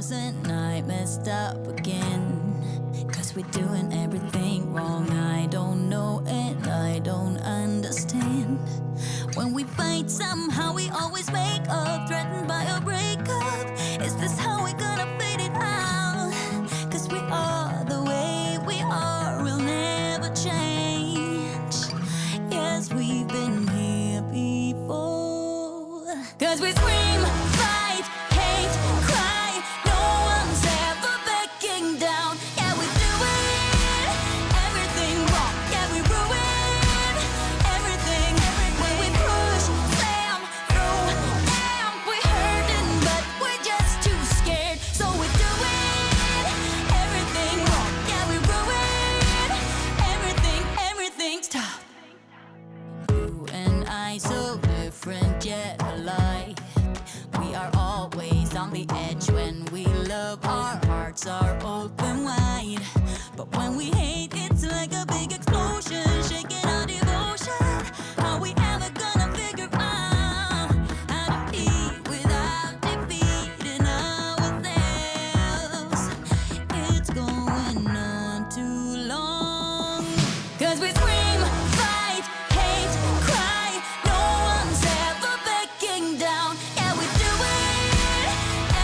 times and I messed up again. Cause we're doing everything wrong. I don't know and I don't understand. When we fight somehow we always make up, threatened by a breakup. Is this how we're gonna fade it out? Cause we are the way we are, we'll never change. Yes, we've been here before. Cause we scream, fight, hate, cry. No one's ever backing down. Yeah, we do it. Everything wrong. Yeah, we ruin everything. When we push, slam, through, damn, we hurting, but we're just too scared. So we do it. Everything wrong. Yeah, we ruin everything. Stop. You and I so different yet alike. We are always on the edge when we love. Our hearts are open wide. But when we hate, it's like a big explosion, shaking our devotion. How we ever gonna figure out how to be without defeating ourselves? It's going on too long. Cause we scream, fight, hate, cry. No one's ever backing down. Yeah, we do it.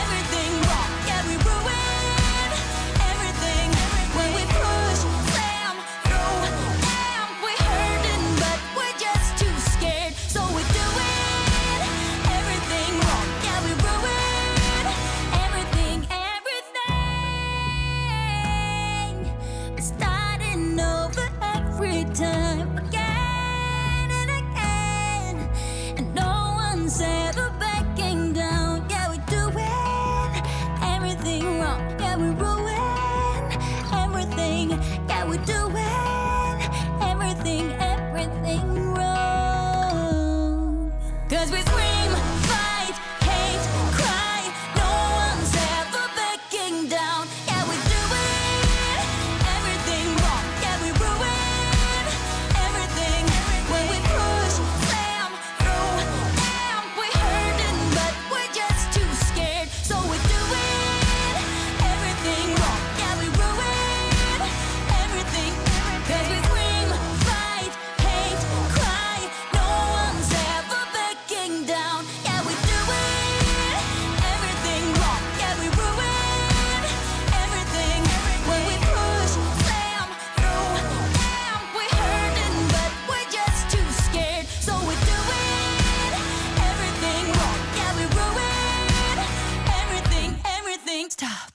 Everything wrong. Yeah, we ruin everything. When we push, slam, through, damn, we hurting, but we're just too scared. So we do it. Everything wrong. Yeah, we ruin everything. Starting over every time, again and again. And no one's ever backing down. Yeah, we do it. Everything wrong. Yeah, we ruin everything. Yeah, we do it. Everything wrong. Cause we scream, fight, hate, cry. No one's ever backing down. Yeah, we do it. Everything wrong. Yeah, we ruin everything. When we push, slam, through, damn, we hurting, but we're just too scared. So we do it. Everything wrong. Yeah, we ruin everything. Cause we scream, fight, hate, cry. No one's ever backing down. Yeah, we do it. Everything wrong. Yeah, we ruin everything. When we push, slam, through, damn, we hurting, but we're just too scared. So we do it. Everything wrong. Yeah, we ruin everything. Stop.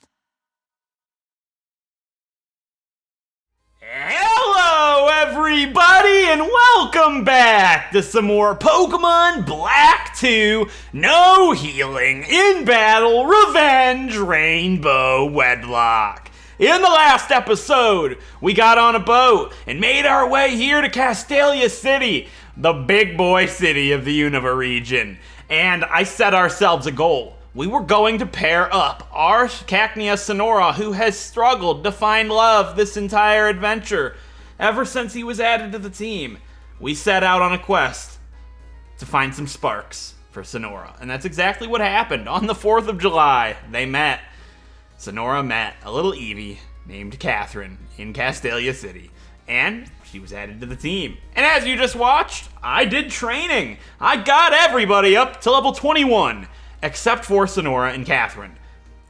Hello, everybody, and welcome back to some more Pokemon Black 2 No Healing in Battle Revenge Rainbow Wedlocke. In the last episode, we got on a boat and made our way here to Castelia City, the big boy city of the Unova region. And I set ourselves a goal. We were going to pair up our Cacnea Sonora, who has struggled to find love this entire adventure ever since he was added to the team. We set out on a quest to find some sparks for Sonora, and that's exactly what happened. On the 4th of July, they met. Sonora met a little Eevee named Catherine in Castelia City, and she was added to the team. And as you just watched, I did training. I got everybody up to level 21. Except for Sonora and Catherine.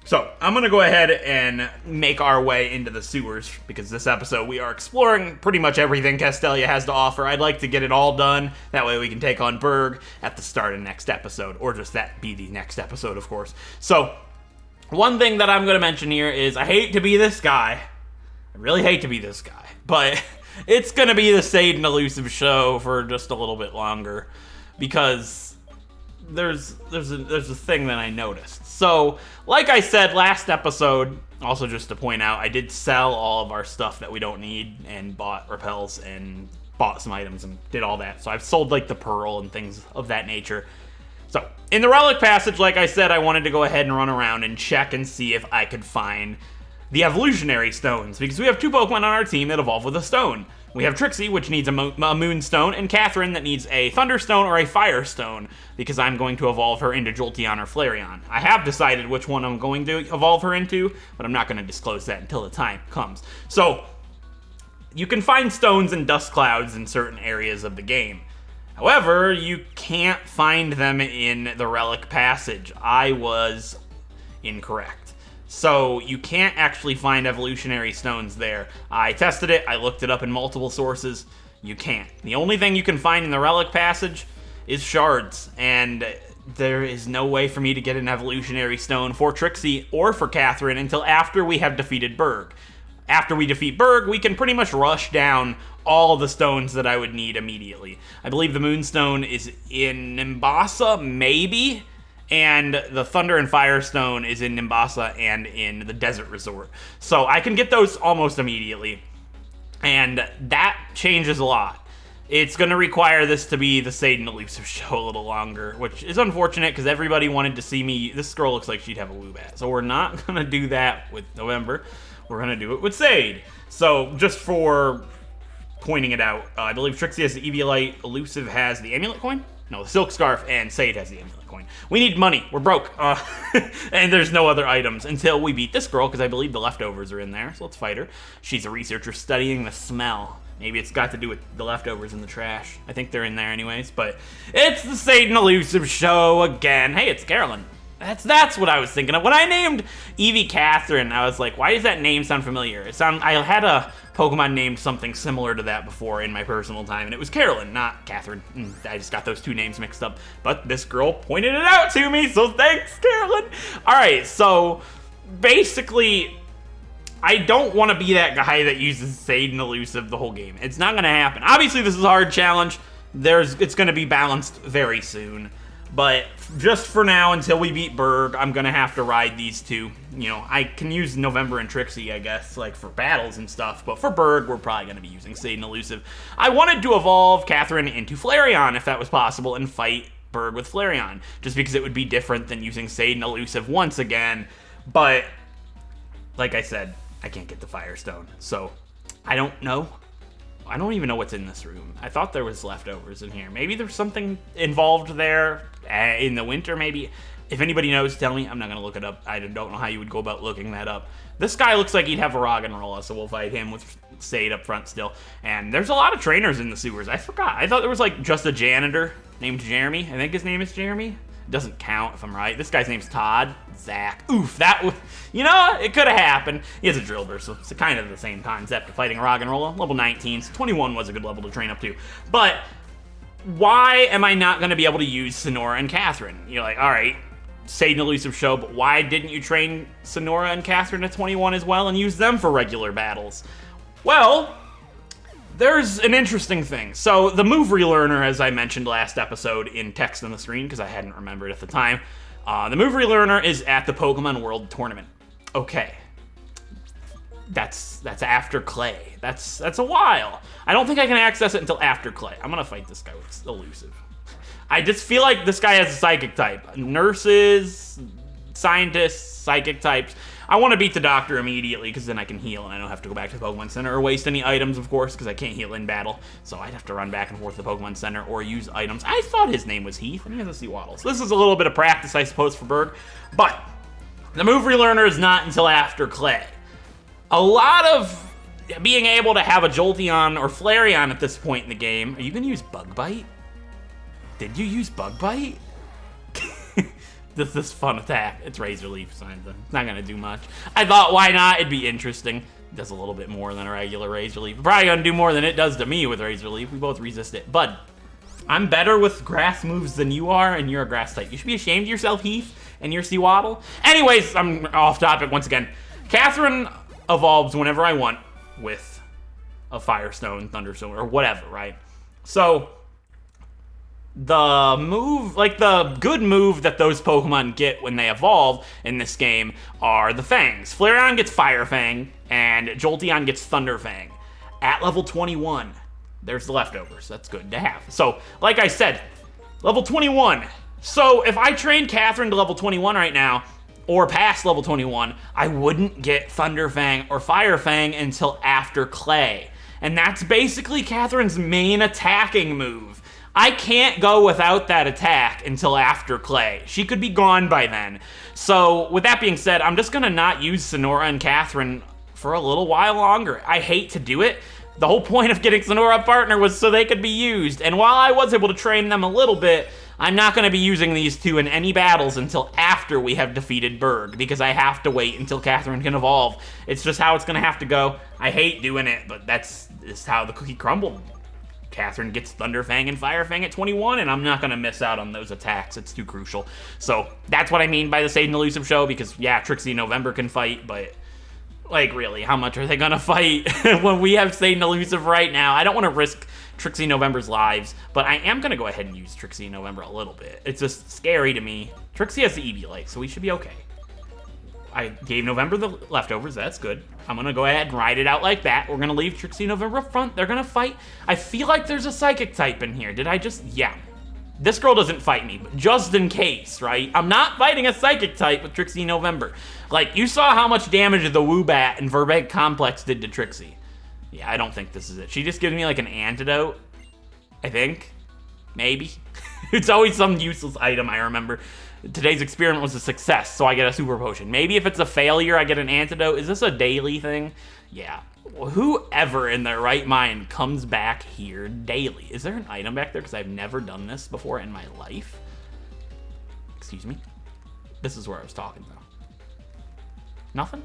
So, I'm going to go ahead and make our way into the sewers, because this episode we are exploring pretty much everything Castelia has to offer. I'd like to get it all done, that way we can take on Berg at the start of next episode, or just that be the next episode, of course. So, one thing that I'm going to mention here is I hate to be this guy. I really hate to be this guy, but it's going to be the Sade and Elusive show for just a little bit longer, because there's a thing that I noticed. So, like I said last episode, also just to point out, I did sell all of our stuff that we don't need and bought repels and bought some items and did all that. So I've sold like the pearl and things of that nature. So, in the relic passage, like I said, I wanted to go ahead and run around and check and see if I could find the evolutionary stones, because we have 2 Pokemon on our team that evolve with a stone. We have Trixie, which needs a Moonstone, and Catherine that needs a Thunderstone or a Firestone, because I'm going to evolve her into Jolteon or Flareon. I have decided which one I'm going to evolve her into, but I'm not going to disclose that until the time comes. So, you can find stones and dust clouds in certain areas of the game. However, you can't find them in the Relic Passage. I was incorrect. So you can't actually find evolutionary stones there. I tested it, I looked it up in multiple sources. You can't. The only thing you can find in the Relic Passage is shards, and there is no way for me to get an evolutionary stone for Trixie or for Catherine until after we have defeated Berg. After we defeat Berg, we can pretty much rush down all the stones that I would need immediately. I believe the Moonstone is in Nimbasa, maybe? And the Thunder and Firestone is in Nimbasa and in the Desert Resort. So I can get those almost immediately. And that changes a lot. It's going to require this to be the Satan Elusive show a little longer, which is unfortunate because everybody wanted to see me. This girl looks like she'd have a Woobat. So we're not going to do that with November. We're going to do it with Sade. So just for pointing it out, I believe Trixie has the Eviolite, Elusive has the Amulet Coin. No, the Silk Scarf, and Sade has the Amulet Coin. We need money. We're broke. And there's no other items until we beat this girl, because I believe the leftovers are in there. So let's fight her. She's a researcher studying the smell. Maybe it's got to do with the leftovers in the trash. I think they're in there anyways, but it's the Satan Elusive show again. Hey, it's Carolyn. That's what I was thinking of. When I named Eevee Catherine, I was like, why does that name sound familiar? I had a Pokemon named something similar to that before in my personal time, and it was Carolyn, not Catherine. I just got those 2 names mixed up, but this girl pointed it out to me, so thanks, Carolyn. All right, so basically, I don't want to be that guy that uses Sade and Elusive the whole game. It's not going to happen. Obviously, this is a hard challenge. It's going to be balanced very soon. But just for now, until we beat Berg, I'm going to have to ride these 2. You know, I can use November and Trixie, I guess, like for battles and stuff. But for Berg, we're probably going to be using Sade and Elusive. I wanted to evolve Catherine into Flareon, if that was possible, and fight Berg with Flareon. Just because it would be different than using Sade and Elusive once again. But, like I said, I can't get the Firestone. So, I don't know. I don't even know what's in this room. I thought there was leftovers in here. Maybe there's something involved there in the winter, maybe. If anybody knows, tell me. I'm not going to look it up. I don't know how you would go about looking that up. This guy looks like he'd have a Roggenrola, so we'll fight him with Sade up front still. And there's a lot of trainers in the sewers. I forgot. I thought there was like just a janitor named Jeremy. I think his name is Jeremy. It doesn't count if I'm right. This guy's name's Todd. Zach. Oof, that was, you know, it could have happened. He has a drill burst, so it's kind of the same concept of fighting a Roggenrola. Level 19, so 21 was a good level to train up to. But why am I not going to be able to use Sonora and Catherine? You're like, all right, Sade and Elusive show, but why didn't you train Sonora and Catherine at 21 as well and use them for regular battles? Well, there's an interesting thing. So the move relearner, as I mentioned last episode in text on the screen, because I hadn't remembered at the time, the move relearner is at the Pokemon World Tournament. Okay. That's after Clay. That's a while. I don't think I can access it until after Clay. I'm gonna fight this guy with Elusive. I just feel like this guy has a psychic type. Nurses, scientists, psychic types. I want to beat the doctor immediately because then I can heal and I don't have to go back to the Pokemon Center or waste any items, of course, because I can't heal in battle. So I'd have to run back and forth to the Pokemon Center or use items. I thought his name was Heath, and he has a Seawaddle. So this is a little bit of practice, I suppose, for Berg. But the move relearner is not until after Clay. A lot of being able to have a Jolteon or Flareon at this point in the game. Are you going to use Bug Bite? Did you use Bug Bite? This fun attack. It's Razor Leaf, so it's not going to do much. I thought, why not? It'd be interesting. It does a little bit more than a regular Razor Leaf. Probably going to do more than it does to me with Razor Leaf. We both resist it. But I'm better with grass moves than you are, and you're a grass type. You should be ashamed of yourself, Heath, and your Seawaddle. Anyways, I'm off topic once again. Catherine evolves whenever I want with a Firestone, Thunderstone, or whatever, right? So the move, like the good move that those Pokemon get when they evolve in this game are the Fangs. Flareon gets Fire Fang, and Jolteon gets Thunder Fang. At level 21, there's the leftovers. That's good to have. So, like I said, level 21. So, if I train Catherine to level 21 right now, or past level 21, I wouldn't get Thunder Fang or Fire Fang until after Clay. And that's basically Catherine's main attacking move. I can't go without that attack until after Clay. She could be gone by then. So with that being said, I'm just gonna not use Sonora and Catherine for a little while longer. I hate to do it. The whole point of getting Sonora a partner was so they could be used. And while I was able to train them a little bit, I'm not going to be using these two in any battles until after we have defeated Berg, because I have to wait until Catherine can evolve. It's just how it's going to have to go. I hate doing it, but that's how the cookie crumbled. Catherine gets Thunder Fang and Fire Fang at 21, and I'm not going to miss out on those attacks. It's too crucial. So that's what I mean by the Sage and Elusive show, because, yeah, Trixie and November can fight, but, like, really, how much are they going to fight when we have Sage and Elusive right now? I don't want to risk Trixie and November's lives, but I am going to go ahead and use Trixie and November a little bit. It's just scary to me. Trixie has the Eviolite, so we should be okay. I gave November the leftovers, that's good. I'm going to go ahead and ride it out like that. We're going to leave Trixie and November up front. They're going to fight. I feel like there's a Psychic type in here. Did I just? Yeah. This girl doesn't fight me, but just in case, right? I'm not fighting a Psychic type with Trixie and November. Like, you saw how much damage the Woobat and Verbeck Complex did to Trixie. Yeah, I don't think this is it. She just gives me like an antidote, I think. Maybe. It's always some useless item, I remember. Today's experiment was a success, so I get a super potion. Maybe if it's a failure, I get an antidote. Is this a daily thing? Yeah. Whoever in their right mind comes back here daily. Is there an item back there? Because I've never done this before in my life. Excuse me? This is where I was talking, though. Nothing?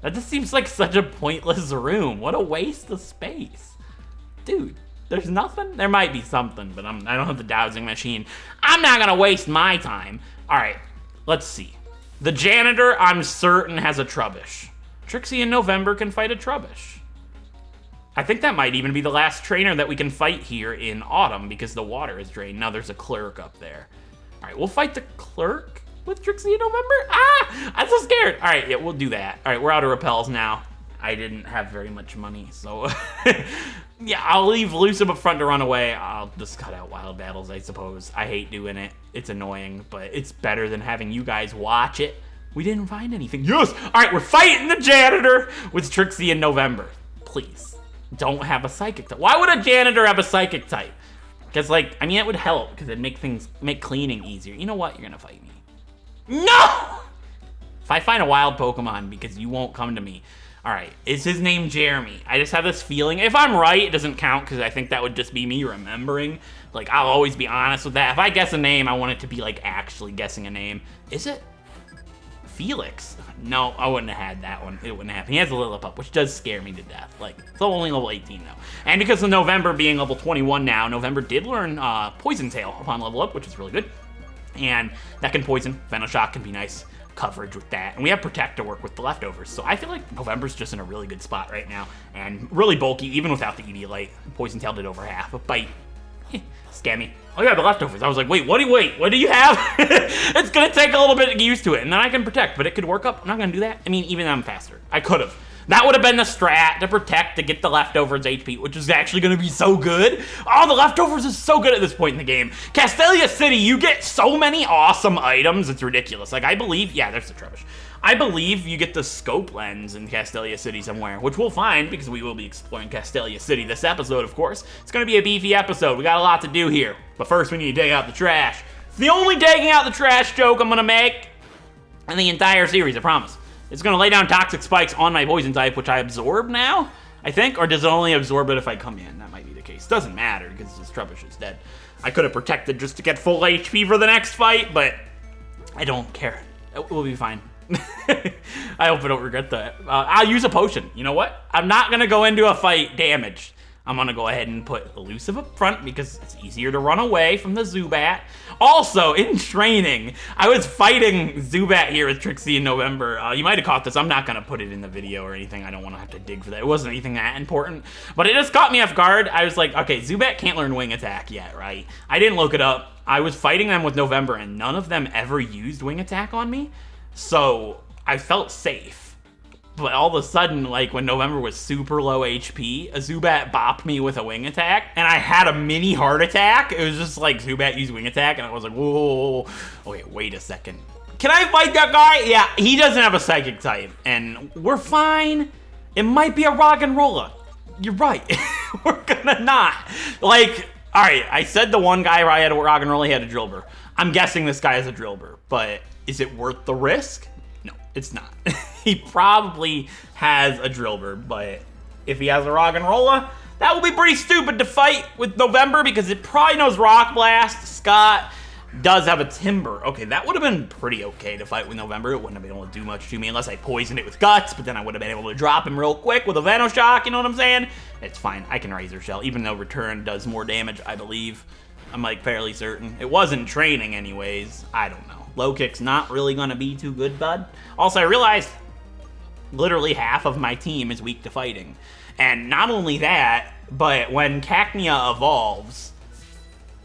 That just seems like such a pointless room. What a waste of space. Dude, there's nothing? There might be something, but I don't have the dowsing machine. I'm not gonna waste my time. All right, let's see. The janitor, I'm certain, has a Trubbish. Trixie and November can fight a Trubbish. I think that might even be the last trainer that we can fight here in autumn because the water is drained. Now there's a clerk up there. All right, we'll fight the clerk with Trixie in November? Ah! I'm so scared. All right, yeah, we'll do that. All right, we're out of repels now. I didn't have very much money, so... yeah, I'll leave Elusive up front to run away. I'll just cut out wild battles, I suppose. I hate doing it. It's annoying, but it's better than having you guys watch it. We didn't find anything. Yes! All right, we're fighting the janitor with Trixie in November. Please, don't have a Psychic type. Why would a janitor have a Psychic type? Because, like, I mean, it would help, because it'd make cleaning easier. You know what? You're gonna fight me. No! If I find a wild Pokemon, because you won't come to me. All right, is his name Jeremy? I just have this feeling. If I'm right, it doesn't count, because I think that would just be me remembering. Like, I'll always be honest with that. If I guess a name, I want it to be, like, actually guessing a name. Is it Felix? No, I wouldn't have had that one. It wouldn't happen. He has a Lillipup, which does scare me to death. Like, it's only level 18, though. And because of November being level 21 now, November did learn Poison Tail upon level up, which is really good. And that can poison. Venoshock can be nice coverage with that. And we have Protect to work with the leftovers. So I feel like November's just in a really good spot right now. And really bulky, even without the Eviolite. Poison Tail did over half. But Bite, scammy. Oh yeah, the leftovers. I was like, wait, what do you have? It's gonna take a little bit to get used to it. And then I can Protect, but it could work up. I'm not gonna do that. I mean, even though I'm faster. I could have. That would have been the strat, to Protect, to get the leftovers HP, which is actually going to be so good. Oh, the leftovers is so good at this point in the game. Castelia City, you get so many awesome items, it's ridiculous. Like, I believe, yeah, there's the Trubbish. I believe you get the scope lens in Castelia City somewhere, which we'll find, because we will be exploring Castelia City this episode, of course. It's going to be a beefy episode. We got a lot to do here. But first, we need to dig out the trash. It's the only digging out the trash joke I'm going to make in the entire series, I promise. It's going to lay down toxic spikes on my poison type, which I absorb now, I think? Or does it only absorb it if I come in? That might be the case. Doesn't matter, because this Trubbish is dead. I could have Protected just to get full HP for the next fight, but I don't care. We'll be fine. I hope I don't regret that. I'll use a potion. You know what? I'm not going to go into a fight damaged. I'm going to go ahead and put Elusive up front because it's easier to run away from the Zubat. Also, in training, I was fighting Zubat here with Trixie in November. You might have caught this. I'm not going to put it in the video or anything. I don't want to have to dig for that. It wasn't anything that important. But it just caught me off guard. I was like, okay, Zubat can't learn Wing Attack yet, right? I didn't look it up. I was fighting them with November, and none of them ever used Wing Attack on me. So I felt safe. But all of a sudden, like, when November was super low HP, a Zubat bopped me with a Wing Attack, and I had a mini heart attack. It was just like, Zubat used Wing Attack, and I was like, whoa. Okay, wait a second. Can I fight that guy? Yeah, he doesn't have a psychic type, and we're fine. It might be a rock and roller. You're right. We're gonna not. Like, all right, I said the one guy I had a rock and roller, he had a drillbur. I'm guessing this guy is a drillbur, but is it worth the risk? No, it's not. He probably has a drillbur, but if he has a rock and roller, that will be pretty stupid to fight with November because it probably knows Rock Blast. Scott does have a Timber. Okay, that would have been pretty okay to fight with November. It wouldn't have been able to do much to me unless I poisoned it with Guts, but then I would have been able to drop him real quick with a Venoshock, you know what I'm saying? It's fine, I can Razor Shell, even though Return does more damage, I believe. I'm like fairly certain. It wasn't training anyways, I don't know. Low kick's not really gonna be too good, bud. Also, I realized literally half of my team is weak to fighting. And not only that, but when Cacnea evolves,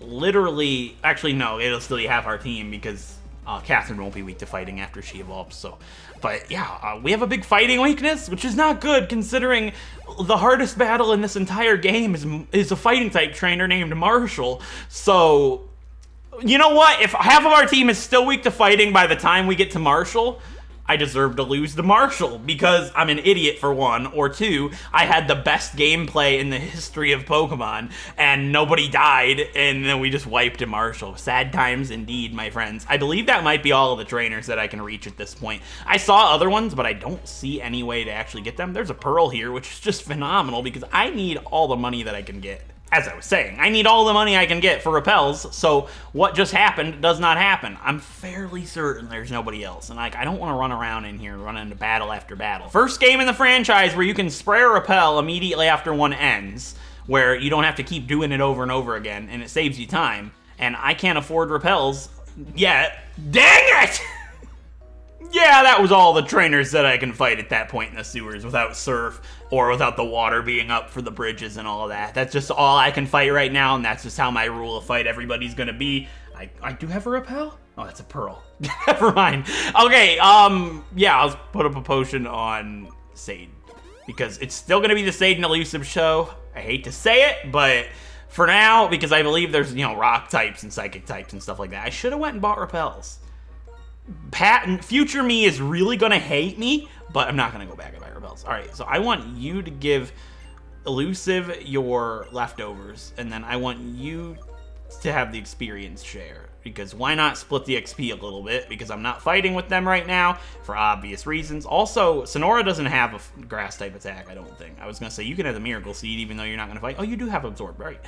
literally, actually no, it'll still be half our team because Catherine won't be weak to fighting after she evolves. So, but yeah, we have a big fighting weakness, which is not good considering the hardest battle in this entire game is a fighting type trainer named Marshall. So, you know what? If half of our team is still weak to fighting by the time we get to Marshall, I deserve to lose to Marshall because I'm an idiot for one, or two, I had the best gameplay in the history of Pokemon and nobody died and then we just wiped to Marshall. Sad times indeed, my friends. I believe that might be all of the trainers that I can reach at this point. I saw other ones, but I don't see any way to actually get them. There's a Pearl here, which is just phenomenal because I need all the money that I can get. As I was saying, I need all the money I can get for repels, so what just happened does not happen. I'm fairly certain there's nobody else, and like I don't want to run around in here and run into battle after battle. First game in the franchise where you can spray a repel immediately after one ends, where you don't have to keep doing it over and over again, and it saves you time, and I can't afford repels yet. Dang it! Yeah, that was all the trainers that I can fight at that point in the sewers without surf or without the water being up for the bridges and all of that. That's just all I can fight right now, and that's just how my rule of fight everybody's gonna be. I do have a repel? Oh, that's a Pearl. Never mind. Okay, yeah, I'll put up a potion on Sade because it's still gonna be the Sade and Elusive show. I hate to say it, but for now, because I believe there's, you know, rock types and psychic types and stuff like that, I should have went and bought repels. Future me is really gonna hate me, but I'm not gonna go back and buy repels. All right, so I want you to give Elusive your leftovers, and then I want you to have the experience share, because why not split the XP a little bit, because I'm not fighting with them right now for obvious reasons. Also, Sonora doesn't have a grass type attack, I don't think. I was gonna say you can have the Miracle Seed even though you're not gonna fight. Oh, you do have Absorb, right,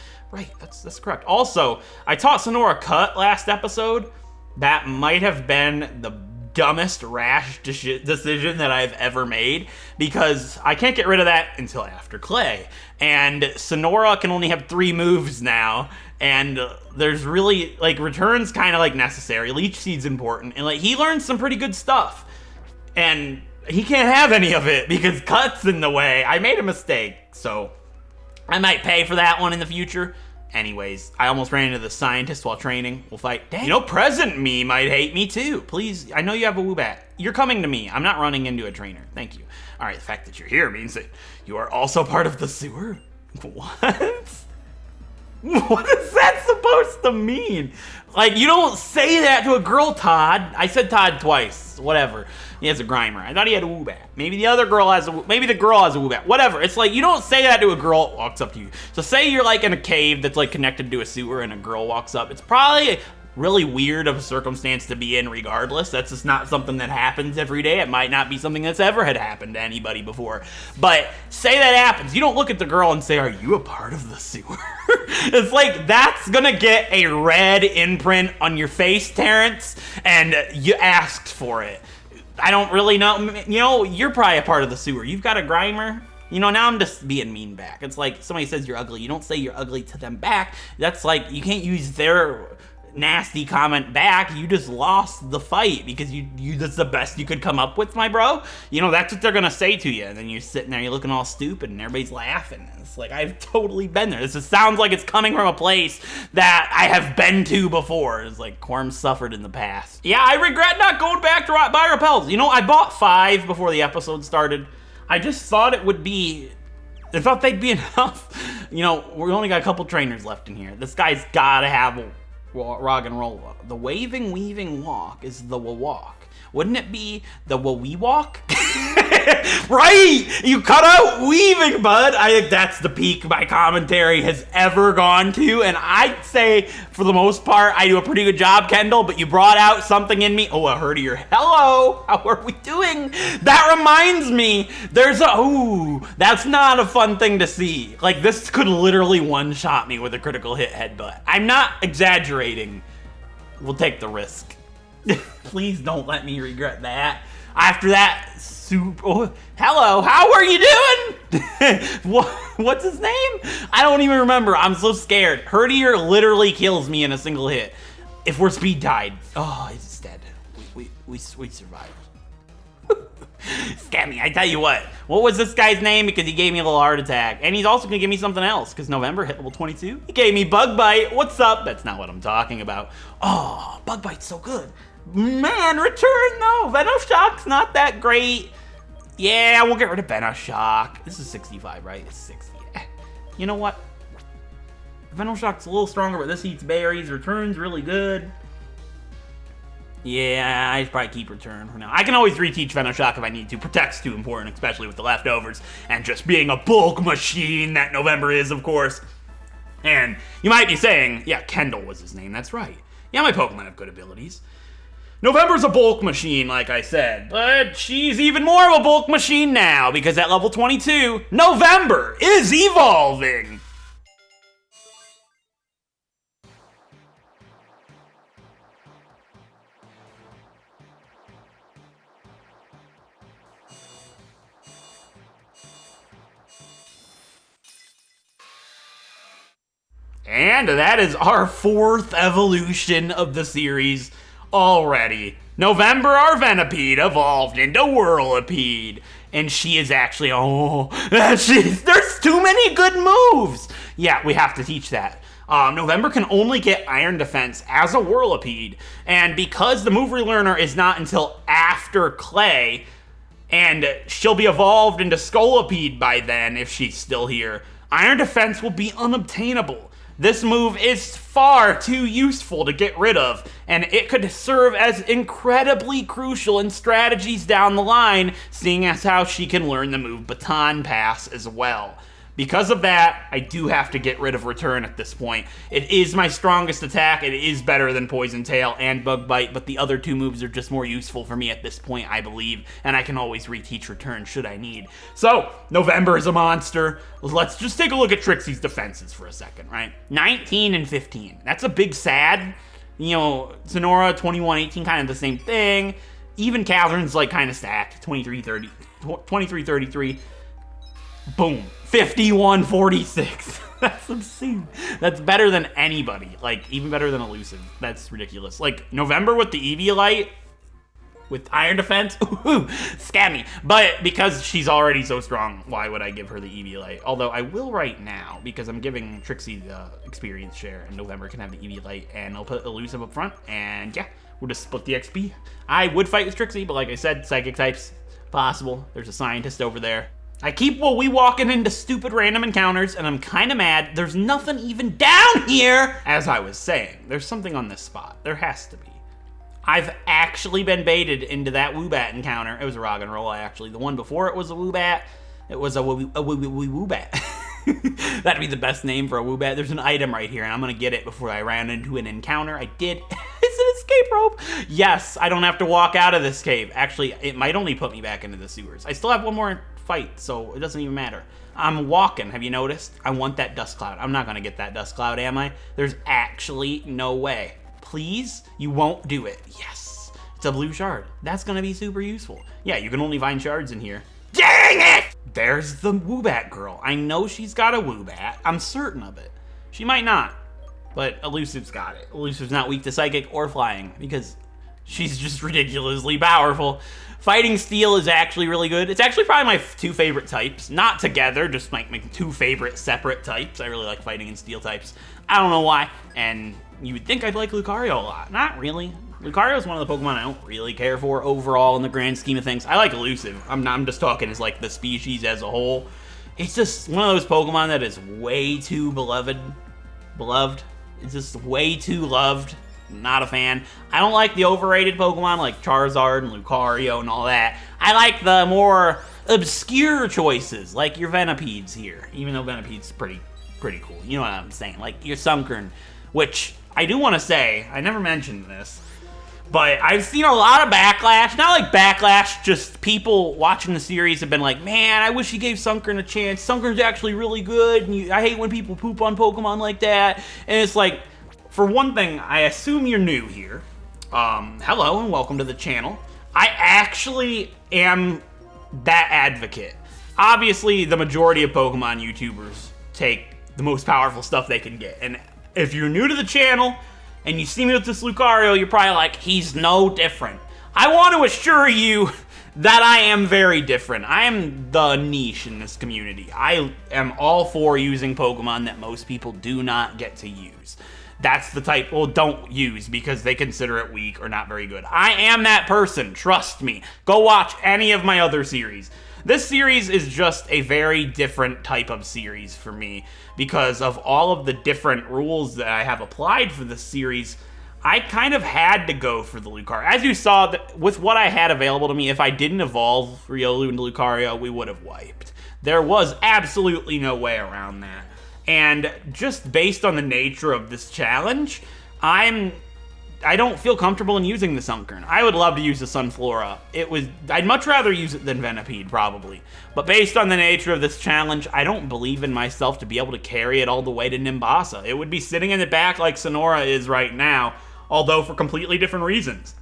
that's correct. Also, I taught Sonora Cut last episode. That might have been the dumbest rash decision that I've ever made because I can't get rid of that until after Clay. And Sonora can only have 3 moves now, and there's really, like, Return's kind of, like, necessary. Leech Seed's important, and, like, he learns some pretty good stuff. And he can't have any of it because Cut's in the way. I made a mistake, so I might pay for that one in the future. Anyways, I almost ran into the scientist while training. We'll fight. Dang. You know, present me might hate me too. Please, I know you have a Woobat. You're coming to me. I'm not running into a trainer. Thank you. All right, the fact that you're here means that you are also part of the sewer. What? What is that supposed to mean? Like, you don't say that to a girl, Todd. I said Todd twice. Whatever. He has a Grimer. I thought he had a Woobat. Maybe the other girl has maybe the girl has a Woobat. Whatever. It's like, you don't say that to a girl that walks up to you. So say you're like in a cave that's like connected to a sewer and a girl walks up. It's probably really weird of a circumstance to be in regardless. That's just not something that happens every day. It might not be something that's ever had happened to anybody before. But say that happens. You don't look at the girl and say, are you a part of the sewer? It's like, that's gonna get a red imprint on your face, Terrence, and you asked for it. I don't really know. You know, you're probably a part of the sewer. You've got a Grimer. You know, now I'm just being mean back. It's like somebody says you're ugly. You don't say you're ugly to them back. That's like, you can't use their nasty comment back. You just lost the fight because you that's the best you could come up with, my bro. You know, that's what they're gonna say to you. And then you're sitting there, you're looking all stupid and everybody's laughing. And it's like, I've totally been there. This just sounds like it's coming from a place that I have been to before. It's like Corm suffered in the past. Yeah, I regret not going back to buy repels. You know, I bought 5 before the episode started. I just thought it would be, I thought they'd be enough. You know, we only got a couple trainers left in here. This guy's gotta have Rock and Roll. The waving, weaving walk is the walk. Wouldn't it be the wee walk? Right! You cut out weaving, bud. I think that's the peak my commentary has ever gone to, and I'd say, for the most part, I do a pretty good job, Kendall, but you brought out something in me. Oh, I heard your hello. How are we doing? That reminds me, that's not a fun thing to see. Like, this could literally one-shot me with a critical hit headbutt. I'm not exaggerating. We'll take the risk. Please don't let me regret that. After that, hello, how are you doing? What's his name? I don't even remember. I'm so scared. Herdier literally kills me in a single hit. If we're speed tied, he's dead. We survived. Scammy, I tell you what was this guy's name? Because he gave me a little heart attack. And he's also gonna give me something else, because November hit level 22. He gave me Bug Bite. What's up? That's not what I'm talking about. Oh, Bug Bite's so good. Man, return though. Venoshock's not that great. Yeah, we'll get rid of Venoshock. This is 65, right? It's 60. You know what? Venoshock's a little stronger, but this eats berries. Return's really good. Yeah, I should probably keep Return for now. I can always reteach Venoshock if I need to. Protect's too important, especially with the leftovers. And just being a bulk machine that November is, of course. And you might be saying, yeah, Kendall was his name. That's right. Yeah, my Pokemon have good abilities. November's a bulk machine, like I said, but she's even more of a bulk machine now, because at level 22, November is evolving! And that is our 4th evolution of the series. Already. November, our Venipede evolved into Whirlipede. And she is actually, there's too many good moves. Yeah, we have to teach that. November can only get Iron Defense as a Whirlipede. And because the move relearner is not until after Clay, and she'll be evolved into Scolipede by then if she's still here, Iron Defense will be unobtainable. This move is far too useful to get rid of, and it could serve as incredibly crucial in strategies down the line, seeing as how she can learn the move Baton Pass as well. Because of that, I do have to get rid of Return at this point. It is my strongest attack, it is better than Poison Tail and Bug Bite, but the other two moves are just more useful for me at this point, I believe, and I can always reteach Return should I need. So, November is a monster. Let's just take a look at Trixie's defenses for a second, right? 19 and 15. That's a big sad. You know, Sonora, 21, 18, kind of the same thing. Even Catherine's like kind of stacked, 23, 30, 23, 33. Boom. 51-46. That's obscene. That's better than anybody. Like, even better than Elusive. That's ridiculous. Like, November with the Eviolite, with Iron Defense, ooh, scammy. But because she's already so strong, why would I give her the Eviolite? Although I will right now, because I'm giving Trixie the experience share, and November can have the Eviolite, and I'll put Elusive up front, and yeah, we'll just split the XP. I would fight with Trixie, but like I said, Psychic types, possible. There's a scientist over there. I keep walking into stupid random encounters, and I'm kind of mad. There's nothing even down here! As I was saying, there's something on this spot. There has to be. I've actually been baited into that Woobat encounter. It was a Rock and Roll, actually. The one before it was a Woobat. It was a Woobat. That'd be the best name for a Woobat. There's an item right here, and I'm gonna get it before I ran into an encounter. I did. It's an escape rope. Yes, I don't have to walk out of this cave. Actually, it might only put me back into the sewers. I still have one more fight, so it doesn't even matter. I'm walking, have you noticed? I want that dust cloud. I'm not gonna get that dust cloud, am I? There's actually no way. Please? You won't do it. Yes. It's a blue shard. That's gonna be super useful. Yeah, you can only find shards in here. Dang it! There's the Woobat girl. I know she's got a Woobat. I'm certain of it. She might not, but Elusive's got it. Elusive's not weak to Psychic or Flying because she's just ridiculously powerful. Fighting Steel is actually really good. It's actually probably my 2 favorite types. Not together, just like my 2 favorite separate types. I really like Fighting and Steel types. I don't know why. And you would think I'd like Lucario a lot. Not really. Lucario is one of the Pokemon I don't really care for overall in the grand scheme of things. I like Elusive. I'm just talking as like the species as a whole. It's just one of those Pokemon that is way too beloved. It's just way too loved. Not a fan. I don't like the overrated Pokemon like Charizard and Lucario and all that. I like the more obscure choices, like your Venupedes here. Even though Venupede's pretty cool. You know what I'm saying? Like your Sunkern, which I do want to say, I never mentioned this, but I've seen a lot of backlash. Not like backlash, just people watching the series have been like, man, I wish you gave Sunkern a chance. Sunkern's actually really good, and I hate when people poop on Pokemon like that. And it's like, for one thing, I assume you're new here. Hello and welcome to the channel. I actually am that advocate. Obviously, the majority of Pokemon YouTubers take the most powerful stuff they can get. And if you're new to the channel and you see me with this Lucario, you're probably like, he's no different. I want to assure you that I am very different. I am the niche in this community. I am all for using Pokemon that most people do not get to use. That's the type, well, don't use because they consider it weak or not very good. I am that person, trust me. Go watch any of my other series. This series is just a very different type of series for me because of all of the different rules that I have applied for this series. I kind of had to go for the Lucario. As you saw, with what I had available to me, if I didn't evolve Riolu into Lucario, we would have wiped. There was absolutely no way around that. And just based on the nature of this challenge, I don't feel comfortable in using the Sunkern. I would love to use the Sunflora. I'd much rather use it than Venipede, probably. But based on the nature of this challenge, I don't believe in myself to be able to carry it all the way to Nimbasa. It would be sitting in the back like Sonora is right now, although for completely different reasons.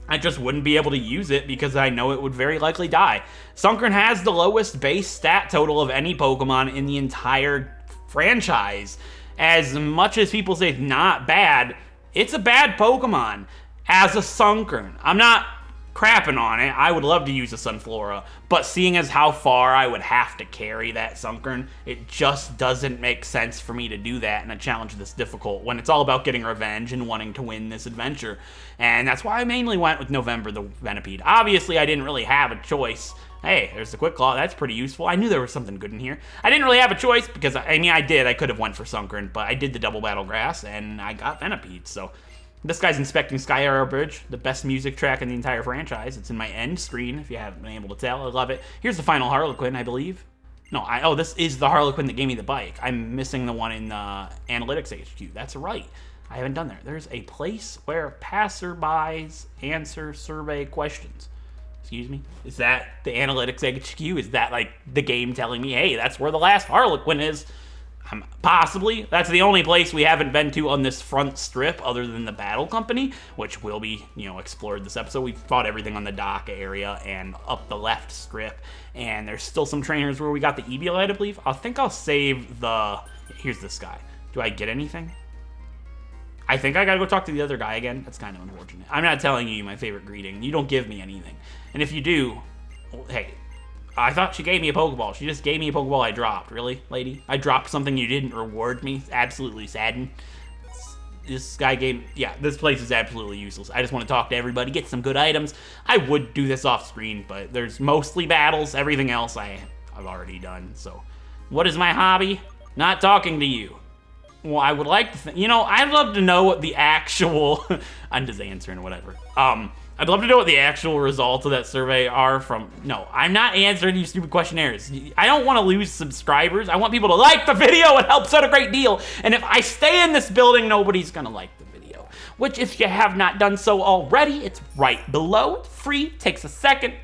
I just wouldn't be able to use it because I know it would very likely die. Sunkern has the lowest base stat total of any Pokemon in the entire franchise. As much as people say it's not bad, it's a bad Pokemon as a Sunkern. I'm not crapping on it. I would love to use a Sunflora, but seeing as how far I would have to carry that Sunkern, it just doesn't make sense for me to do that in a challenge this difficult when it's all about getting revenge and wanting to win this adventure. And that's why I mainly went with November the Venipede. Obviously, I didn't really have a choice. Hey, there's the Quick Claw. That's pretty useful. I knew there was something good in here. I didn't really have a choice because, I mean, I did. I could have went for Sunkern, but I did the double battle grass, and I got Venipede. So this guy's inspecting Sky Arrow Bridge, the best music track in the entire franchise. It's in my end screen, if you haven't been able to tell. I love it. Here's the final Harlequin, I believe. No, oh, this is the Harlequin that gave me the bike. I'm missing the one in Analytics HQ. That's right. I haven't done there. There's a place where passerbys answer survey questions. Excuse me? Is that the Analytics HQ? Is that like the game telling me, hey, that's where the last Harlequin is? Possibly. That's the only place we haven't been to on this front strip other than the Battle Company, which will be, explored this episode. We fought everything on the dock area and up the left strip, and there's still some trainers where we got the Eviolite, I believe. I think I'll save the... Here's this guy. Do I get anything? I think I gotta go talk to the other guy again. That's kind of unfortunate. I'm not telling you my favorite greeting. You don't give me anything. And if you do, well, hey, I thought she gave me a Pokeball. She just gave me a Pokeball I dropped. Really, lady? I dropped something you didn't reward me. It's absolutely saddened. This guy gave... Yeah, this place is absolutely useless. I just want to talk to everybody, get some good items. I would do this off screen, but there's mostly battles. Everything else I've already done. So, what is my hobby? Not talking to you. Well, I would like to think... I'd love to know what the actual... I'm just answering or whatever. I'd love to know what the actual results of that survey are from... No, I'm not answering you stupid questionnaires. I don't want to lose subscribers. I want people to like the video. It helps out a great deal. And if I stay in this building, nobody's going to like the video. Which, if you have not done so already, it's right below. It's free. Takes a second.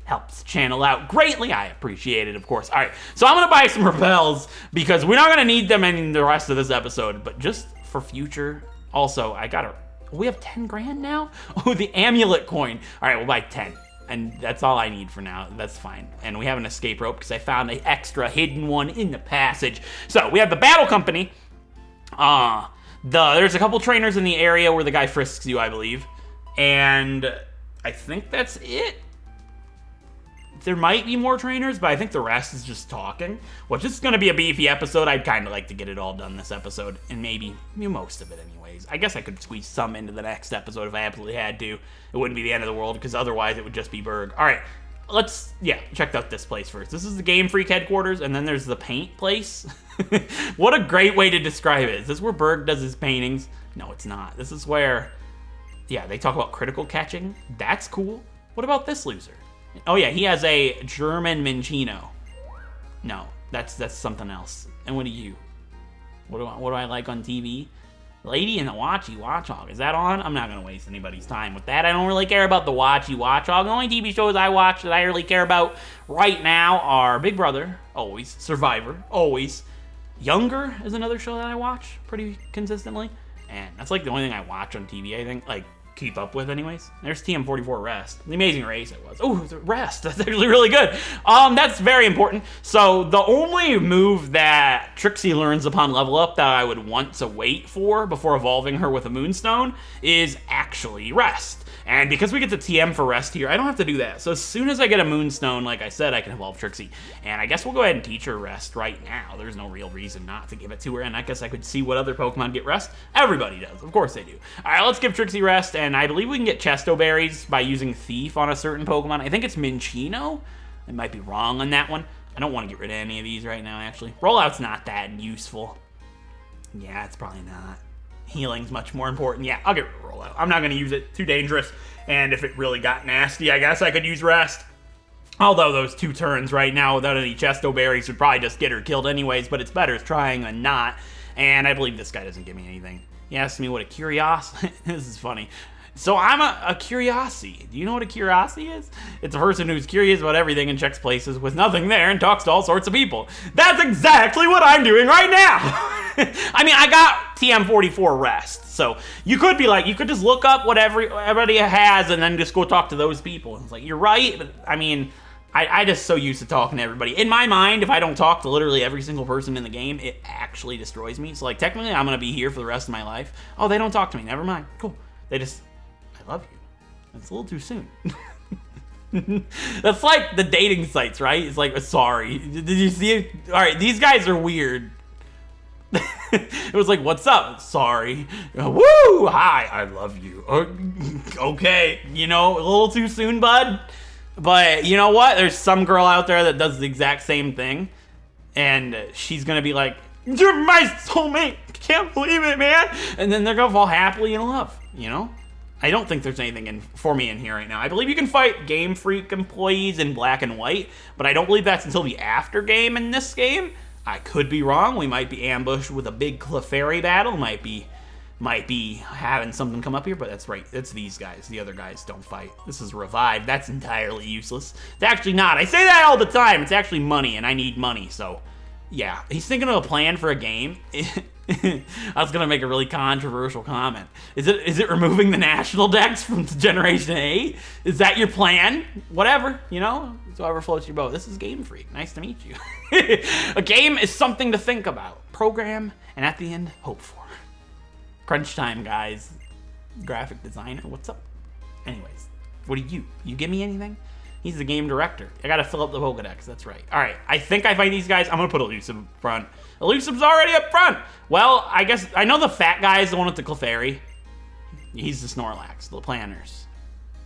Helps the channel out greatly. I appreciate it, of course. All right, so I'm going to buy some repels because we're not going to need them in the rest of this episode, but just for future. Also, we have 10 grand now? Oh, the amulet coin. All right, we'll buy 10. And that's all I need for now. That's fine. And we have an escape rope because I found an extra hidden one in the passage. So we have the Battle Company. There's a couple trainers in the area where the guy frisks you, I believe. And I think that's it. There might be more trainers, but I think the rest is just talking. Which is going to be a beefy episode. I'd kind of like to get it all done this episode. And maybe most of it anyways. I guess I could squeeze some into the next episode if I absolutely had to. It wouldn't be the end of the world, because otherwise it would just be Berg. Alright, check out this place first. This is the Game Freak headquarters, and then there's the paint place. What a great way to describe it. Is this where Berg does his paintings? No, it's not. This is where, yeah, they talk about critical catching. That's cool. What about this loser? Oh yeah, he has a German Minccino. No, that's something else. And what do you? What do I like on TV? Lady in the Watchy Watchog. Is that on? I'm not going to waste anybody's time with that. I don't really care about the Watchy Watchog. The only TV shows I watch that I really care about right now are Big Brother, always. Survivor, always. Younger is another show that I watch pretty consistently. And that's like the only thing I watch on TV, I think. Like, keep up with anyways. There's TM44 Rest. The Amazing Race it was. Oh, Rest. That's actually really good. That's very important. So the only move that Trixie learns upon level up that I would want to wait for before evolving her with a Moonstone is actually Rest. And because we get the TM for Rest here, I don't have to do that. So as soon as I get a Moonstone, like I said, I can evolve Trixie. And I guess we'll go ahead and teach her Rest right now. There's no real reason not to give it to her. And I guess I could see what other Pokemon get Rest. Everybody does. Of course they do. All right, let's give Trixie Rest. And I believe we can get Chesto Berries by using Thief on a certain Pokemon. I think it's Minccino. I might be wrong on that one. I don't want to get rid of any of these right now, actually. Rollout's not that useful. Yeah, it's probably not. Healing's much more important. Yeah, I'll get rid of Rollout. I'm not going to use it. Too dangerous. And if it really got nasty, I guess I could use Rest. Although those 2 turns right now without any Chesto Berries would probably just get her killed anyways, but it's better trying than not. And I believe this guy doesn't give me anything. He asked me what a Curiosity... This is funny. So I'm a Curiosity. Do you know what a Curiosity is? It's a person who's curious about everything and checks places with nothing there and talks to all sorts of people. That's exactly what I'm doing right now. I mean, I got TM44 Rest. So you could be like, you could just look up what everybody has and then just go talk to those people. And it's like, you're right. But I mean, I just so used to talking to everybody. In my mind, if I don't talk to literally every single person in the game, it actually destroys me. So like, technically, I'm going to be here for the rest of my life. Oh, they don't talk to me. Never mind. Cool. They just... I love you. It's a little too soon. That's like the dating sites, right? It's like, sorry. Did you see it? All right, these guys are weird. It was like, what's up? Sorry. Woo! Hi, I love you. Okay, you know, a little too soon, bud. But you know what? There's some girl out there that does the exact same thing. And she's going to be like, you're my soulmate. Can't believe it, man. And then they're going to fall happily in love, you know? I don't think there's anything for me in here right now. I believe you can fight Game Freak employees in Black and White, but I don't believe that's until the after game in this game. I could be wrong. We might be ambushed with a big Clefairy battle. Might be having something come up here, but that's right. It's these guys. The other guys don't fight. This is Revive. That's entirely useless. It's actually not. I say that all the time. It's actually money, and I need money, so... Yeah, he's thinking of a plan for a game. I was gonna make a really controversial comment. Is it removing the national decks from Generation 8? Is that your plan? Whatever, you know? It's whatever floats your boat. This is Game Freak. Nice to meet you. A game is something to think about, program, and at the end, hope for. Crunch time, guys. Graphic designer, what's up? Anyways, what do you give me anything? He's the game director. I gotta fill up the Pokedex, that's right. All right, I think I fight these guys. I'm gonna put Elusive up front. Elusive's already up front. Well, I guess, I know the fat guy is the one with the Clefairy. He's the Snorlax, the planners.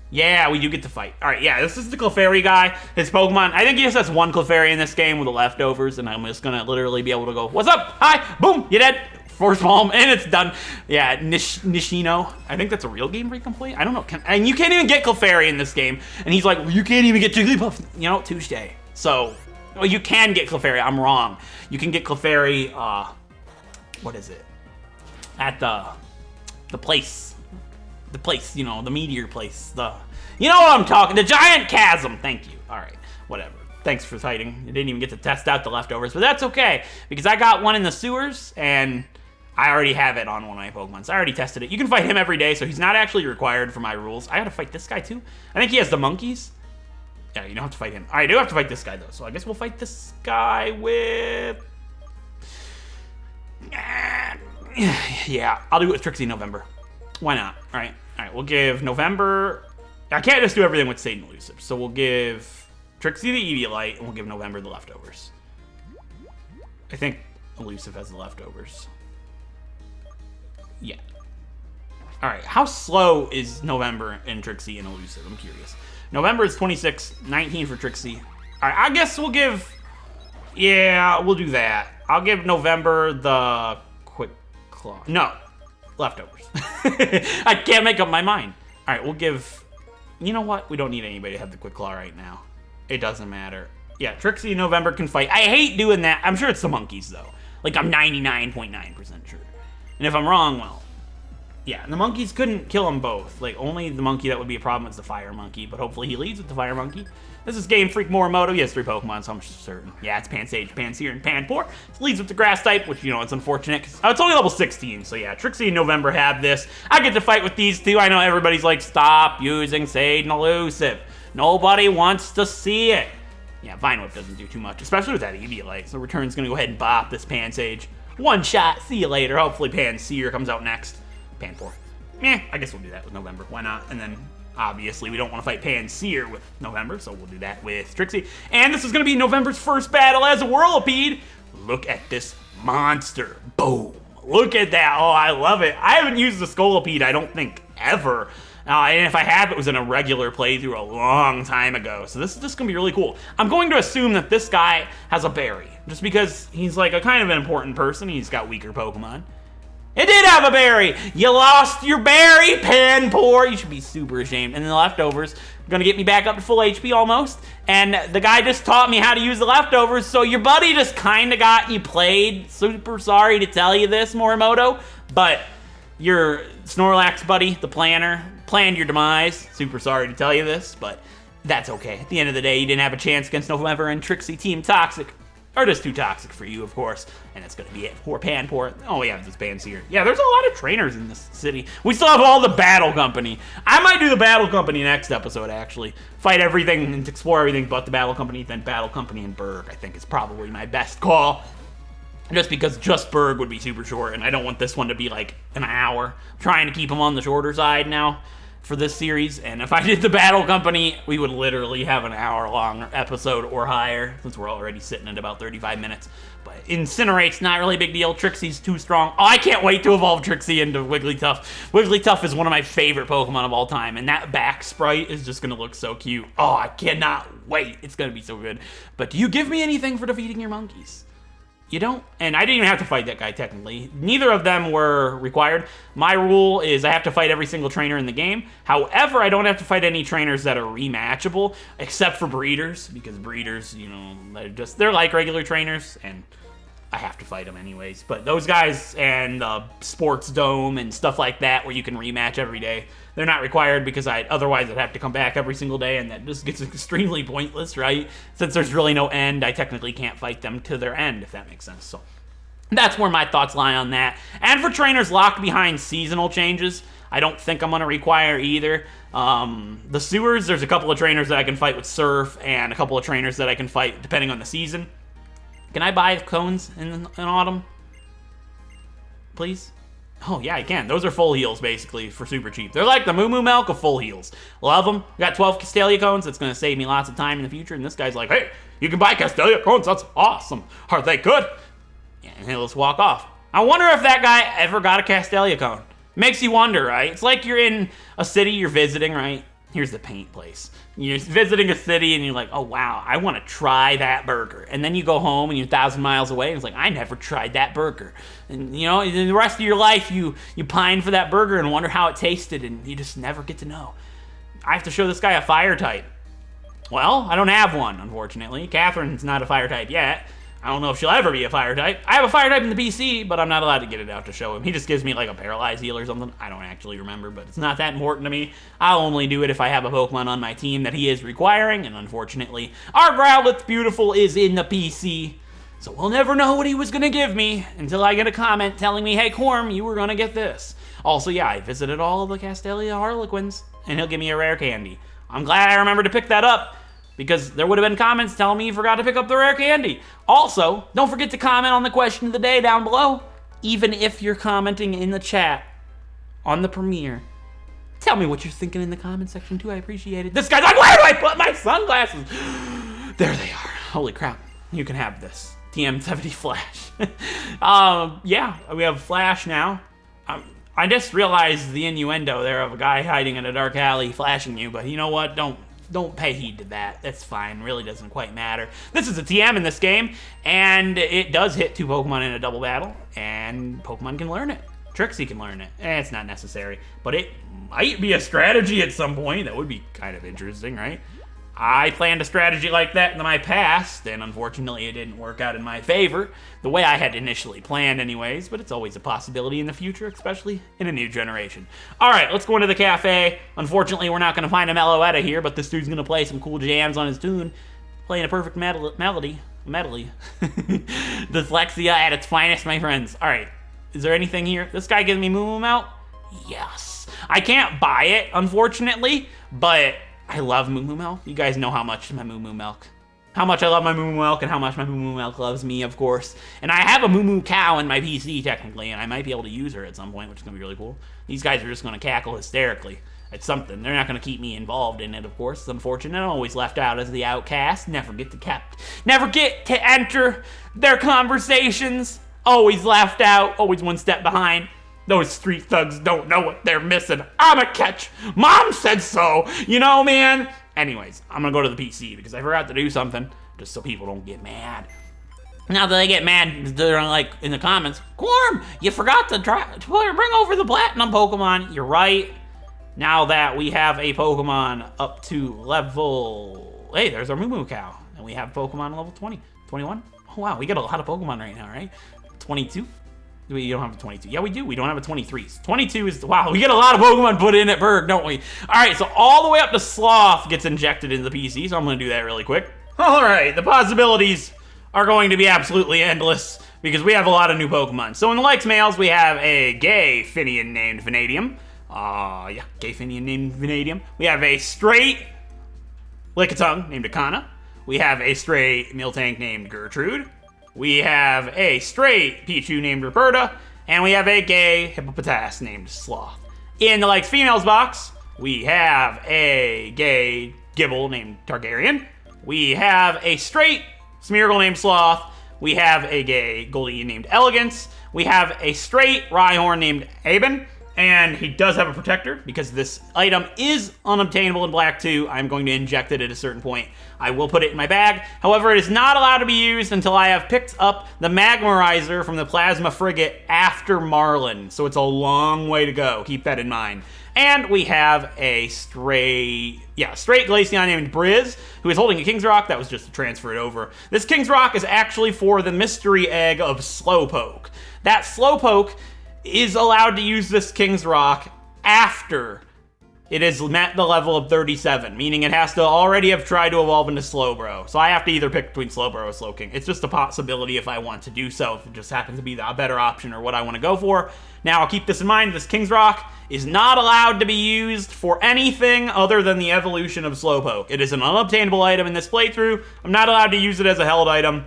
Yeah, we do get to fight. All right, yeah, this is the Clefairy guy. His Pokemon, I think he just has one Clefairy in this game with the leftovers, and I'm just gonna literally be able to go, what's up? Hi, boom, you dead. Force Palm, and it's done. Yeah, Nishino. I think that's a real Game Freak employee. I don't know. And you can't even get Clefairy in this game. And he's like, well, you can't even get Jigglypuff. You know, touche. So, well, you can get Clefairy. I'm wrong. You can get Clefairy, what is it? At the place. The place, you know, the meteor place. You know what I'm talking, the giant chasm. Thank you. All right, whatever. Thanks for fighting. You didn't even get to test out the leftovers, but that's okay. Because I got one in the sewers, and... I already have it on one of my Pokemon, so I already tested it. You can fight him every day, so he's not actually required for my rules. I gotta fight this guy, too. I think he has the monkeys. Yeah, you don't have to fight him. I do have to fight this guy, though, so I guess we'll fight this guy with... Yeah, I'll do it with Trixie November. Why not? All right, we'll give November... I can't just do everything with Satan Elusive, so we'll give Trixie the Eviolite, and we'll give November the leftovers. I think Elusive has the leftovers. Yeah. All right, how slow is November in Trixie and Elusive? I'm curious. November is 26, 19 for Trixie. All right, I guess we'll give Yeah, we'll do that. I'll give November the quick claw. No, leftovers. I can't make up my mind. All right, we'll give... You know what? We don't need anybody to have the quick claw right now. It doesn't matter. Yeah, Trixie and November can fight. I hate doing that. I'm sure it's the monkeys, though. Like, I'm 99.9% sure. And if I'm wrong, well... Yeah, and the monkeys couldn't kill them both. Like, only the monkey that would be a problem is the fire monkey, but hopefully he leads with the fire monkey. This is Game Freak Morimoto. He has 3 Pokemon, so I'm certain. Yeah, it's Pansage, Pansear, and Panpour. It leads with the grass type, which, you know, it's unfortunate. It's only level 16, so yeah, Trixie and November have this. I get to fight with these two. I know everybody's like, stop using Sage and Elusive. Nobody wants to see it. Yeah, Vine Whip doesn't do too much, especially with that Eviolite. So Return's going to go ahead and bop this Pansage. One shot, see you later. Hopefully Pansear comes out next. Panpour. I guess we'll do that with November. Why not? And then, obviously, we don't want to fight Pansear with November, so we'll do that with Trixie. And this is going to be November's first battle as a Whirlipede. Look at this monster. Boom. Look at that. Oh, I love it. I haven't used the Scolipede, I don't think, ever. And if I have, it was in a regular playthrough a long time ago. So this is just going to be really cool. I'm going to assume that this guy has a berry, just because he's like a kind of an important person. He's got weaker Pokemon. It did have a berry! You lost your berry, Panpour! You should be super ashamed. And then the leftovers are gonna get me back up to full HP almost. And the guy just taught me how to use the leftovers, so your buddy just kinda got you played. Super sorry to tell you this, Morimoto, but your Snorlax buddy, the planner, planned your demise. Super sorry to tell you this, but that's okay. At the end of the day, you didn't have a chance against November and Trixie Team Toxic. Or just too toxic for you, of course. And that's gonna be it. Poor Panpour. Oh, we have this Pansear. Yeah, there's a lot of trainers in this city. We still have all the Battle Company. I might do the Battle Company next episode, actually. Fight everything and explore everything but the Battle Company, then Battle Company and Berg, I think is probably my best call. Just because just Berg would be super short, and I don't want this one to be like an hour. I'm trying to keep them on the shorter side now for this series, and if I did the Battle Company, we would literally have an hour-long episode or higher, since we're already sitting at about 35 minutes. But Incinerate's not really a big deal. Trixie's too strong. Oh, I can't wait to evolve Trixie into Wigglytuff. Wigglytuff is one of my favorite Pokemon of all time, and that back sprite is just going to look so cute. Oh, I cannot wait. It's going to be so good. But do you give me anything for defeating your monkeys? You don't? And I didn't even have to fight that guy, technically. Neither of them were required. My rule is I have to fight every single trainer in the game. However, I don't have to fight any trainers that are rematchable, except for breeders, because breeders, you know, they're like regular trainers, and I have to fight them anyways. But those guys and Sports Dome and stuff like that, where you can rematch every day, they're not required because otherwise I'd have to come back every single day, and that just gets extremely pointless, right? Since there's really no end, I technically can't fight them to their end, if that makes sense. So that's where my thoughts lie on that. And for trainers locked behind seasonal changes, I don't think I'm going to require either. The sewers, there's a couple of trainers that I can fight with Surf, and a couple of trainers that I can fight depending on the season. Can I buy cones in autumn? Please? Oh, yeah, I can. Those are full heals, basically, for super cheap. They're like the Moo Moo Milk of full heals. Love them. We got 12 Castelia cones. That's going to save me lots of time in the future. And this guy's like, hey, you can buy Castelia cones. That's awesome. Are they good? Yeah, and he'll just walk off. I wonder if that guy ever got a Castelia cone. Makes you wonder, right? It's like you're in a city you're visiting, right? Here's the paint place. You're visiting a city and you're like, oh wow, I want to try that burger. And then you go home and you're 1,000 miles away and it's like, I never tried that burger. And you know, in the rest of your life, you pine for that burger and wonder how it tasted, and you just never get to know. I have to show this guy a fire type. Well, I don't have one, unfortunately. Catherine's not a fire type yet. I don't know if she'll ever be a fire type. I have a fire type in the PC, but I'm not allowed to get it out to show him. He just gives me like a paralyzed heal or something. I don't actually remember, but it's not that important to me. I'll only do it if I have a Pokemon on my team that he is requiring, and unfortunately, our Growlithe's Beautiful is in the PC. So we'll never know what he was going to give me until I get a comment telling me, hey, Corm, you were going to get this. Also, yeah, I visited all of the Castelia Harlequins, and he'll give me a rare candy. I'm glad I remembered to pick that up, because there would have been comments telling me you forgot to pick up the rare candy. Also, don't forget to comment on the question of the day down below. Even if you're commenting in the chat on the premiere, tell me what you're thinking in the comment section too. I appreciate it. This guy's like, where do I put my sunglasses? There they are. Holy crap. You can have this. TM70 Flash. Yeah, we have Flash now. I just realized the innuendo there of a guy hiding in a dark alley flashing you, but you know what? Don't don't pay heed to that. That's fine. Really doesn't quite matter. This is a TM in this game, and it does hit 2 Pokemon in a double battle, and Pokemon can learn it. Trixie can learn it. It's not necessary, but it might be a strategy at some point. That would be kind of interesting, right? I planned a strategy like that in my past, and unfortunately it didn't work out in my favor, the way I had initially planned anyways, but it's always a possibility in the future, especially in a new generation. Alright, let's go into the cafe. Unfortunately, we're not going to find a Meloetta here, but this dude's going to play some cool jams on his tune, playing a perfect melody. Dyslexia at its finest, my friends. Alright, is there anything here? This guy gives me Moo Moo Milk? Yes. I can't buy it, unfortunately, but I love Moo Moo Milk. You guys know how much my Moo Moo Milk. How much I love my Moo Moo Milk and how much my Moo Moo Milk loves me, of course. And I have a Moo Moo Cow in my PC, technically, and I might be able to use her at some point, which is going to be really cool. These guys are just going to cackle hysterically at something. They're not going to keep me involved in it, of course. It's unfortunate. I'm always left out as the outcast. Never get to enter their conversations. Always left out. Always one step behind. Those street thugs don't know what they're missing. I'm a catch. Mom said so. You know, man. Anyways, I'm going to go to the PC because I forgot to do something just so people don't get mad. Now that they get mad, they're like in the comments, Gorm, you forgot to bring over the platinum Pokemon. You're right. Now that we have a Pokemon up to level... Hey, there's our Moo Moo Cow. And we have Pokemon level 20. 21? Oh, wow. We got a lot of Pokemon right now, right? 22? We don't have a 22. Yeah, we do. We don't have a 23. 22 is... Wow, we get a lot of Pokemon put in at Berg, don't we? All right, so all the way up to Sloth gets injected into the PC, so I'm going to do that really quick. All right, the possibilities are going to be absolutely endless because we have a lot of new Pokemon. So in the Likes Males, we have a gay Finian named Vanadium. Gay Finian named Vanadium. We have a straight Lickitung named Akana. We have a straight Miltank named Gertrude. We have a straight Pichu named Roberta, and we have a gay Hippopotas named Sloth. In the Likes Females box, we have a gay Gibble named Targaryen. We have a straight Smeargle named Sloth. We have a gay Goldeen named Elegance. We have a straight Rhyhorn named Aben, and he does have a protector because this item is unobtainable in Black 2. I'm going to inject it at a certain point. I will put it in my bag. However, it is not allowed to be used until I have picked up the Magmarizer from the Plasma Frigate after Marlin. So it's a long way to go. Keep that in mind. And we have a straight Glaceon named Briz, who is holding a King's Rock. That was just to transfer it over. This King's Rock is actually for the mystery egg of Slowpoke. That Slowpoke is allowed to use this King's Rock after it has met the level of 37, meaning it has to already have tried to evolve into Slowbro. So I have to either pick between Slowbro or Slowking. It's just a possibility if I want to do so, if it just happens to be a better option or what I want to go for. Now, keep this in mind, this King's Rock is not allowed to be used for anything other than the evolution of Slowpoke. It is an unobtainable item in this playthrough. I'm not allowed to use it as a held item.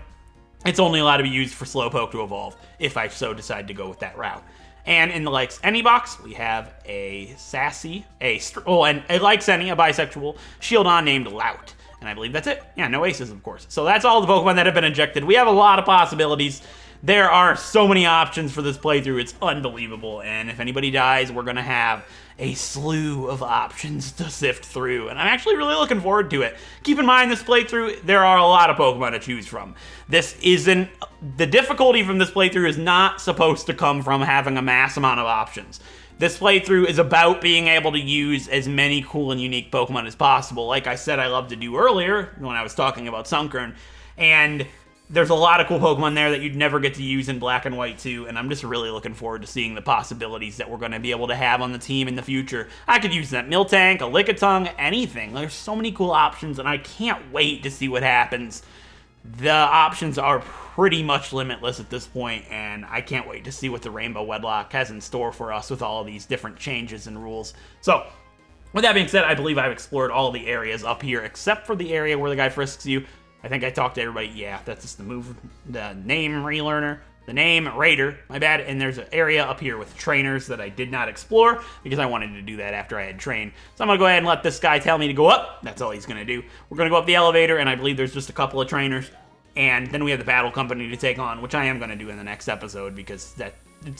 It's only allowed to be used for Slowpoke to evolve, if I so decide to go with that route. And in the Likes Any box, we have a sassy, and a Likes Any, a bisexual, Shieldon named Lout. And I believe that's it. Yeah, no aces, of course. So that's all the Pokemon that have been injected. We have a lot of possibilities. There are so many options for this playthrough. It's unbelievable. And if anybody dies, we're going to have a slew of options to sift through. And I'm actually really looking forward to it. Keep in mind, this playthrough, there are a lot of Pokemon to choose from. The difficulty from this playthrough is not supposed to come from having a mass amount of options. This playthrough is about being able to use as many cool and unique Pokemon as possible. Like I said, I love to do earlier when I was talking about Sunkern. And there's a lot of cool Pokemon there that you'd never get to use in Black and White 2, and I'm just really looking forward to seeing the possibilities that we're going to be able to have on the team in the future. I could use that Miltank, a Lickitung, anything. There's so many cool options, and I can't wait to see what happens. The options are pretty much limitless at this point, and I can't wait to see what the Rainbow Wedlocke has in store for us with all of these different changes and rules. So, with that being said, I believe I've explored all the areas up here, except for the area where the guy frisks you. I think I talked to everybody. Yeah, that's just the move, the name relearner, the name raider, my bad. And there's an area up here with trainers that I did not explore because I wanted to do that after I had trained. So I'm going to go ahead and let this guy tell me to go up. That's all he's going to do. We're going to go up the elevator, and I believe there's just a couple of trainers. And then we have the battle company to take on, which I am going to do in the next episode because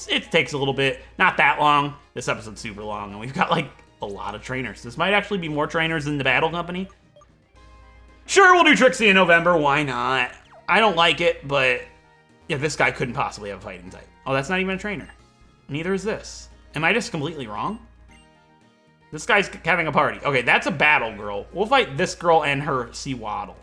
it takes a little bit, not that long. This episode's super long, and we've got like a lot of trainers. This might actually be more trainers than the battle company. Sure, we'll do Trixie in November. Why not? I don't like it, but yeah, this guy couldn't possibly have a fighting type. Oh, that's not even a trainer. Neither is this. Am I just completely wrong? This guy's having a party. Okay, that's a battle girl. We'll fight this girl and her Seawaddle.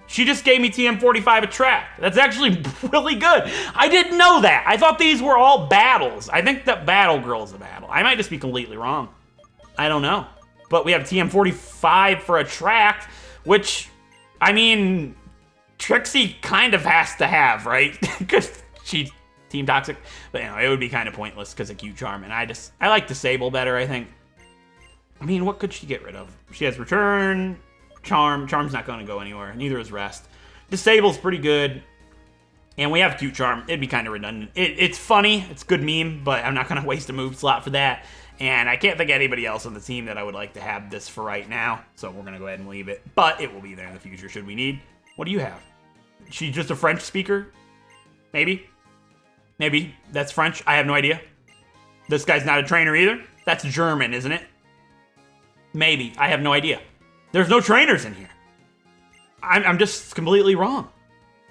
She just gave me TM45 Attract. That's actually really good. I didn't know that. I thought these were all battles. I think that Battle Girl is a battle. I might just be completely wrong. I don't know. But we have TM45 for Attract, which, I mean, Trixie kind of has to have, right? Because she's Team Toxic. But, you know, it would be kind of pointless because of Q-Charm. And I like Disable better, I think. I mean, what could she get rid of? She has Return, Charm. Charm's not going to go anywhere. Neither is Rest. Disable's pretty good. And we have Q-Charm. It'd be kind of redundant. It's funny. It's a good meme, but I'm not going to waste a move slot for that. And I can't think of anybody else on the team that I would like to have this for right now. So we're going to go ahead and leave it. But it will be there in the future should we need. What do you have? She's just a French speaker? Maybe? Maybe. That's French. I have no idea. This guy's not a trainer either. That's German, isn't it? Maybe. I have no idea. There's no trainers in here. I'm just completely wrong.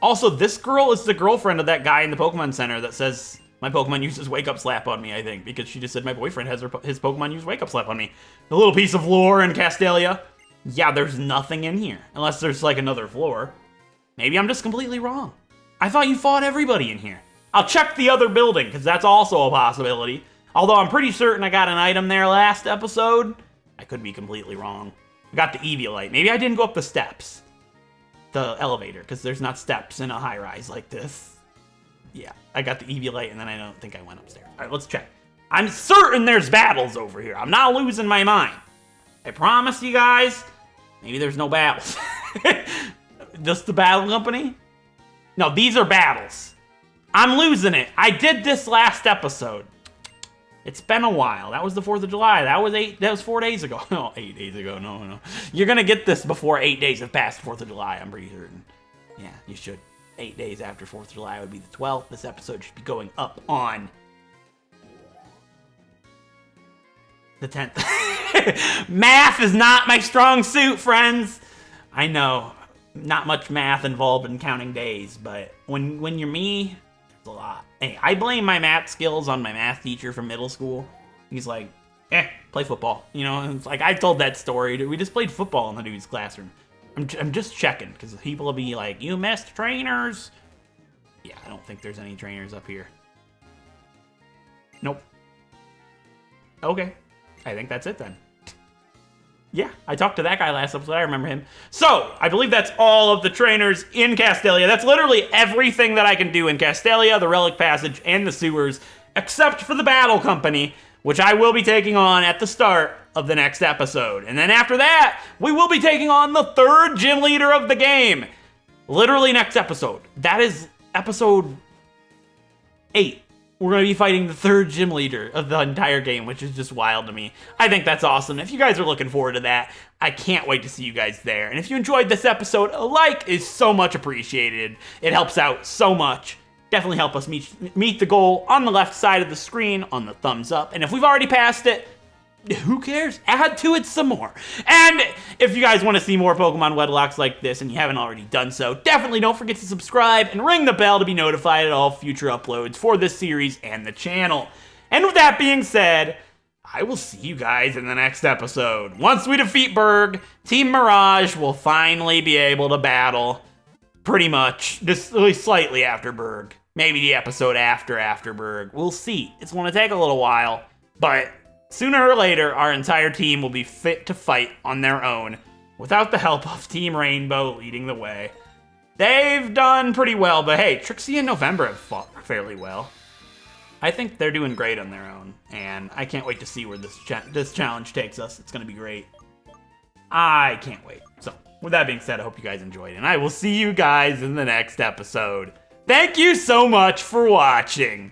Also, this girl is the girlfriend of that guy in the Pokemon Center that says my Pokemon uses Wake Up Slap on me, I think, because she just said my boyfriend has his Pokemon use Wake Up Slap on me. The little piece of lore in Castelia. Yeah, there's nothing in here, unless there's like another floor. Maybe I'm just completely wrong. I thought you fought everybody in here. I'll check the other building, because that's also a possibility. Although I'm pretty certain I got an item there last episode. I could be completely wrong. I got the Eviolite. Maybe I didn't go up the steps. The elevator, because there's not steps in a high-rise like this. Yeah, I got the Eviolite, and then I don't think I went upstairs. All right, let's check. I'm certain there's battles over here. I'm not losing my mind. I promise you guys, maybe there's no battles. Just the battle company? No, these are battles. I'm losing it. I did this last episode. It's been a while. That was the 4th of July. That was 4 days ago. No, 8 days ago. No. You're going to get this before 8 days have passed the 4th of July, I'm pretty certain. Yeah, you should. 8 days after 4th of July would be the 12th. This episode should be going up on the 10th. Math is not my strong suit, friends. I know. Not much math involved in counting days, but when you're me, it's a lot. Hey, I blame my math skills on my math teacher from middle school. He's like, play football. You know, and it's like, I told that story. We just played football in the dude's classroom. I'm just checking, because people will be like, you missed trainers. Yeah, I don't think there's any trainers up here. Nope. Okay. I think that's it then. Yeah, I talked to that guy last episode. I remember him. So, I believe that's all of the trainers in Castelia. That's literally everything that I can do in Castelia, the Relic Passage, and the sewers, except for the Battle Company, which I will be taking on at the start of the next episode. And then after that, we will be taking on the 3rd gym leader of the game. Literally next episode. That is episode 8. We're going to be fighting the 3rd gym leader of the entire game, which is just wild to me. I think that's awesome. If you guys are looking forward to that, I can't wait to see you guys there. And if you enjoyed this episode, a like is so much appreciated. It helps out so much. Definitely help us meet the goal on the left side of the screen on the thumbs up. And if we've already passed it, who cares? Add to it some more. And if you guys want to see more Pokemon Wedlocks like this and you haven't already done so, definitely don't forget to subscribe and ring the bell to be notified of all future uploads for this series and the channel. And with that being said, I will see you guys in the next episode. Once we defeat Berg, Team Mirage will finally be able to battle pretty much, just really slightly after Berg. Maybe the episode after Berg. We'll see. It's going to take a little while, but sooner or later, our entire team will be fit to fight on their own without the help of Team Rainbow leading the way. They've done pretty well, but hey, Trixie and November have fought fairly well. I think they're doing great on their own, and I can't wait to see where this challenge takes us. It's going to be great. I can't wait. So, with that being said, I hope you guys enjoyed, and I will see you guys in the next episode. Thank you so much for watching.